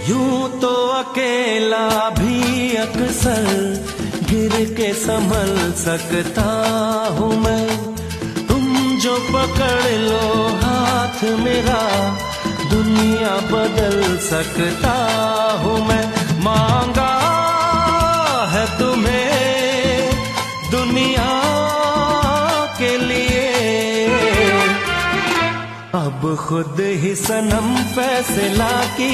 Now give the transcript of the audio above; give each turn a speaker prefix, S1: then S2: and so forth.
S1: यूं तो अकेला भी अक्सर गिर के संभल सकता हूँ मैं, तुम जो पकड़ लो हाथ मेरा दुनिया बदल सकता हूँ मैं। मांगा है तुम्हें दुनिया के लिए, अब खुद ही सनम फैसला की